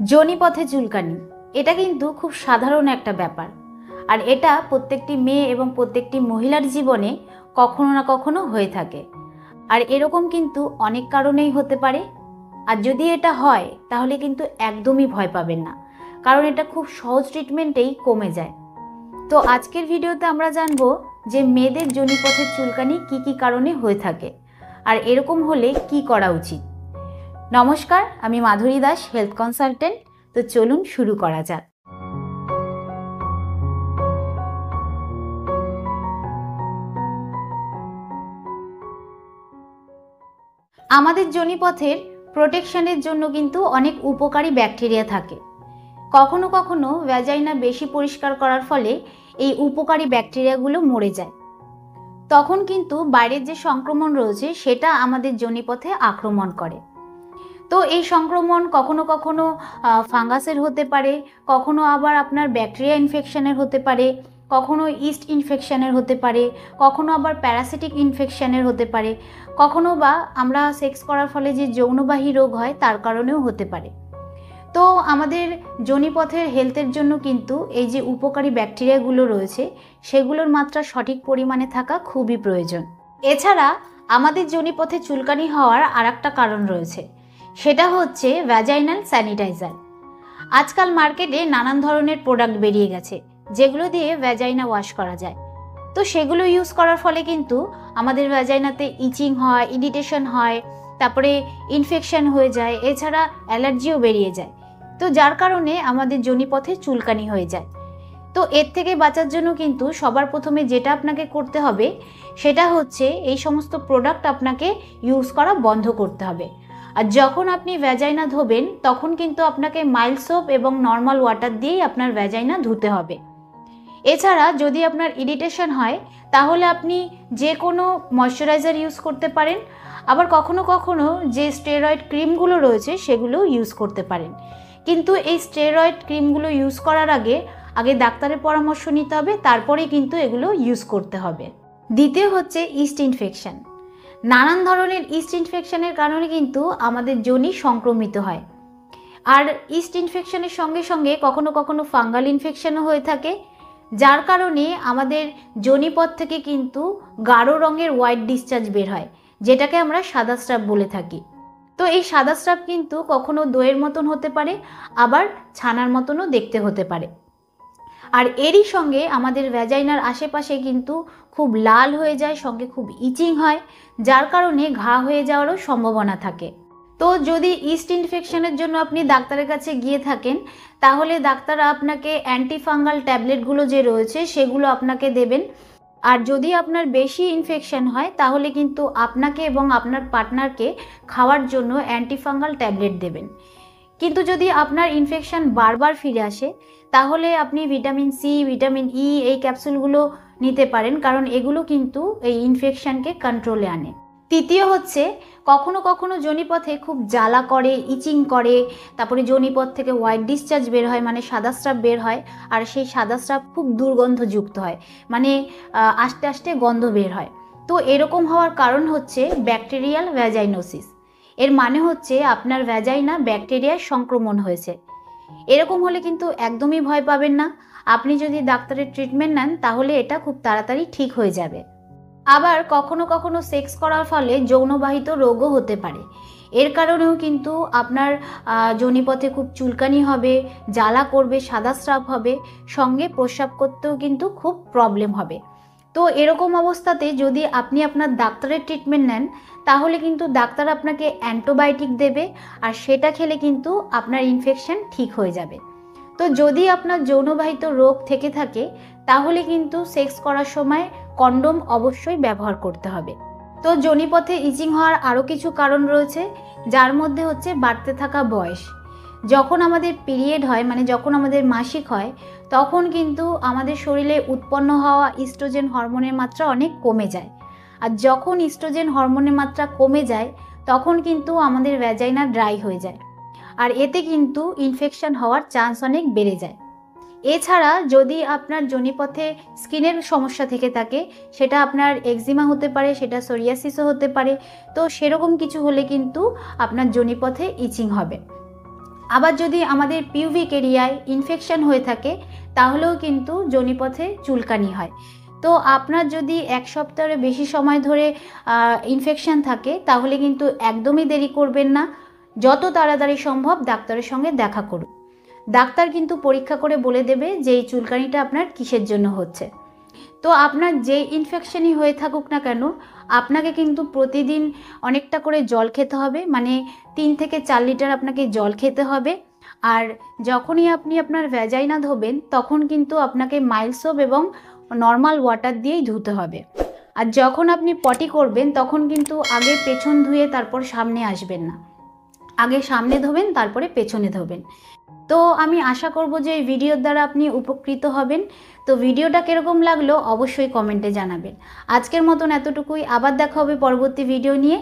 যোনিপথে চুলকানি এটা কিন্তু খুব সাধারণ একটা ব্যাপার। আর এটা প্রত্যেকটি মেয়ে এবং প্রত্যেকটি মহিলার জীবনে কখনো না কখনো হয়ে থাকে। আর এরকম কিন্তু অনেক কারণেই হতে পারে। আর যদি এটা হয় তাহলে কিন্তু একদমই ভয় পাবেন না, কারণ এটা খুব সহজ ট্রিটমেন্টেই কমে যায়। তো আজকের ভিডিওতে আমরা জানবো যে মেয়েদের যোনিপথের চুলকানি কি কি কারণে হয়ে থাকে আর এরকম হলে কি করা উচিত। নমস্কার, আমি মাধুরী দাস, হেলথ কনসালটেন্ট। তো চলুন শুরু করা যাক। আমাদের যোনিপথের প্রোটেকশনের জন্য কিন্তু অনেক উপকারী ব্যাকটেরিয়া থাকে। কখনো কখনো ভ্যাজাইনা বেশি পরিষ্কার করার ফলে এই উপকারী ব্যাকটেরিয়াগুলো মরে যায়। তখন কিন্তু বাইরের যে সংক্রমণ রয়েছে সেটা আমাদের যোনিপথে আক্রমণ করে। তো এই সংক্রমণ কখনো কখনো ফাঙ্গাসের হতে পারে, কখনো আবার আপনার ব্যাকটেরিয়া ইনফেকশনের হতে পারে, কখনো ইস্ট ইনফেকশনের হতে পারে, কখনো আবার প্যারাসিটিক ইনফেকশনের হতে পারে, কখনো বা আমরা সেক্স করার ফলে যে যৌনবাহী রোগ হয় তার কারণেও হতে পারে। তো আমাদের যোনিপথের হেলথের জন্য কিন্তু এই যে উপকারী ব্যাকটেরিয়াগুলো রয়েছে সেগুলোর মাত্রা সঠিক পরিমাণে থাকা খুবই প্রয়োজন। এছাড়া আমাদের যোনিপথে চুলকানি হওয়ার আরেকটা কারণ রয়েছে, সেটা হচ্ছে ভ্যাজাইনাল স্যানিটাইজার। আজকাল মার্কেটে নানান ধরনের প্রোডাক্ট বেরিয়ে গেছে যেগুলো দিয়ে ভ্যাজাইনা ওয়াশ করা যায়। তো সেগুলো ইউজ করার ফলে কিন্তু আমাদের ভ্যাজাইনাতে ইচিং হয়, ইরিটেশন হয়, তারপরে ইনফেকশন হয়ে যায়, এছাড়া অ্যালার্জিও বেরিয়ে যায়। তো যার কারণে আমাদের যোনিপথে চুলকানি হয়ে যায়। তো এর থেকে বাঁচার জন্য কিন্তু সবার প্রথমে যেটা আপনাকে করতে হবে সেটা হচ্ছে এই সমস্ত প্রোডাক্ট আপনাকে ইউজ করা বন্ধ করতে হবে। আর যখন আপনি ভ্যাজাইনা ধোবেন তখন কিন্তু আপনাকে মাইল্ড সোপ এবং নর্মাল ওয়াটার দিয়েই আপনার ভ্যাজাইনা ধুতে হবে। এছাড়া যদি আপনার ইরিটেশন হয় তাহলে আপনি যে কোনো ময়শ্চারাইজার ইউজ করতে পারেন, আবার কখনো কখনো যে স্টেরয়েড ক্রিমগুলো রয়েছে সেগুলো ইউজ করতে পারেন। কিন্তু এই স্টেরয়েড ক্রিমগুলো ইউজ করার আগে ডাক্তারের পরামর্শ নিতে হবে, তারপরেই কিন্তু এগুলো ইউজ করতে হবে। দ্বিতীয় হচ্ছে ইস্ট ইনফেকশন। নানান ধরনের ইস্ট ইনফেকশনের কারণে কিন্তু আমাদের যোনি সংক্রমিত হয়। আর ইস্ট ইনফেকশনের সঙ্গে সঙ্গে কখনো কখনো ফাঙ্গাল ইনফেকশনও হয়ে থাকে, যার কারণে আমাদের যোনিপথ থেকে কিন্তু গাঢ় রঙের হোয়াইট ডিসচার্জ বের হয়, যেটাকে আমরা সাদা স্রাব বলে থাকি। তো এই সাদা স্রাব কিন্তু কখনো দইয়ের মতন হতে পারে, আবার ছানার মতনও দেখতে হতে পারে। আর এরই সঙ্গে আমাদের ভ্যাজাইনার আশেপাশে কিন্তু খুব লাল হয়ে যায়, সঙ্গে খুব ইচিং হয়, যার কারণে ঘা হয়ে যাওয়ারও সম্ভাবনা থাকে। তো যদি ইস্ট ইনফেকশনের জন্য আপনি ডাক্তারের কাছে গিয়ে থাকেন তাহলে ডাক্তার আপনাকে অ্যান্টিফাঙ্গাল ট্যাবলেটগুলো যে রয়েছে সেগুলো আপনাকে দেবেন। আর যদি আপনার বেশি ইনফেকশন হয় তাহলে কিন্তু আপনাকে এবং আপনার পার্টনারকে খাওয়ার জন্য অ্যান্টিফাঙ্গাল ট্যাবলেট দেবেন। কিন্তু যদি আপনার ইনফেকশন বারবার ফিরে আসে তাহলে আপনি ভিটামিন সি, ভিটামিন ই এই ক্যাপসুলগুলো নিতে পারেন, কারণ এগুলো কিন্তু এই ইনফেকশনকে কন্ট্রোলে আনে। তৃতীয় হচ্ছে কখনো কখনো যোনিপথে খুব জ্বালা করে, ইচিং করে, তারপরে যোনিপথ থেকে হোয়াইট ডিসচার্জ বের হয়, মানে সাদা স্রাব বের হয়। আর সেই সাদা স্রাব খুব দুর্গন্ধযুক্ত হয়, মানে আস্তে আস্তে গন্ধ বের হয়। তো এরকম হওয়ার কারণ হচ্ছে ব্যাকটেরিয়াল ভ্যাজাইনোসিস। এর মানে হচ্ছে আপনার ভ্যাজাইনা ব্যাকটেরিয়ার সংক্রমণ হয়েছে। এরকম হলে কিন্তু একদমই ভয় পাবেন না। আপনি যদি ডাক্তারের ট্রিটমেন্ট নেন তাহলে এটা খুব তাড়াতাড়ি ঠিক হয়ে যাবে। আবার কখনো কখনো সেক্স করার ফলে যৌনবাহিত রোগও হতে পারে। এর কারণেও কিন্তু আপনার যোনিপথে খুব চুলকানি হবে, জ্বালা করবে, সাদা স্রাব হবে, সঙ্গে প্রস্রাব করতেও কিন্তু খুব প্রবলেম হবে। তো এরকম অবস্থাতে যদি আপনি আপনার ডাক্তারের ট্রিটমেন্ট নেন তাহলে কিন্তু ডাক্তার আপনাকে অ্যান্টিবায়োটিক দেবে, আর সেটা খেলে কিন্তু আপনার ইনফেকশন ঠিক হয়ে যাবে। তো যদি আপনার যৌনবাহিত রোগ থেকে থাকে তাহলে কিন্তু সেক্স করার সময় কন্ডোম অবশ্যই ব্যবহার করতে হবে। তো যোনিপথে ইচিং হওয়ার আরও কিছু কারণ রয়েছে, যার মধ্যে হচ্ছে বাড়তে থাকা বয়স। যখন আমাদের পিরিয়ড হয়, মানে যখন আমাদের মাসিক হয়, তখন কিন্তু আমাদের শরীরে উৎপন্ন হওয়া ইস্ট্রোজেন হরমোনের মাত্রা অনেক কমে যায়। আর যখন ইস্ট্রোজেন হরমোনের মাত্রা কমে যায় তখন কিন্তু আমাদের ভ্যাজাইনা ড্রাই হয়ে যায়, আর এতে কিন্তু ইনফেকশন হওয়ার চান্স অনেক বেড়ে যায়। এছাড়া যদি আপনার যোনিপথে স্কিনের সমস্যা থেকে থাকে, সেটা আপনার এক্সিমা হতে পারে, সেটা সোরিয়াসিসও হতে পারে। তো সেরকম কিছু হলে কিন্তু আপনার যোনিপথে ইচিং হবে। আবার যদি আমাদের পিউবিক এরিয়ায় ইনফেকশন হয়ে থাকে তাহলেও কিন্তু যোনিপথে চুলকানি হয়। তো আপনার যদি 1 সপ্তাহের বেশি সময় ধরে ইনফেকশন থাকে তাহলে কিন্তু একদমই দেরি করবেন না, যত তাড়াতাড়ি সম্ভব ডাক্তারের সঙ্গে দেখা করুন। ডাক্তার কিন্তু পরীক্ষা করে বলে দেবে যে এই চুলকানিটা আপনার কিসের জন্য হচ্ছে। তো আপনার যে ইনফেকশনই হয়ে থাকুক না কেন, আপনাকে কিন্তু প্রতিদিন অনেকটা করে জল খেতে হবে, মানে 3 থেকে 4 লিটার আপনাকে জল খেতে হবে। আর যখনই আপনি আপনার ভ্যাজাইনা ধোবেন তখন কিন্তু আপনাকে মাইল্ড সোপ এবং নর্মাল ওয়াটার দিয়েই ধুতে হবে। আর যখন আপনি পটি করবেন তখন কিন্তু আগে পেছন ধুয়ে তারপর সামনে আসবেন না, আগে সামনে ধোবেন তারপরে পেছনে ধোবেন। তো আমি আশা করব যে এই ভিডিওর দ্বারা আপনি উপকৃত হবেন। তো ভিডিওটা কীরকম লাগলো অবশ্যই কমেন্টে জানাবেন। আজকের মতন এতটুকুই, আবার দেখা হবে পরবর্তী ভিডিও নিয়ে।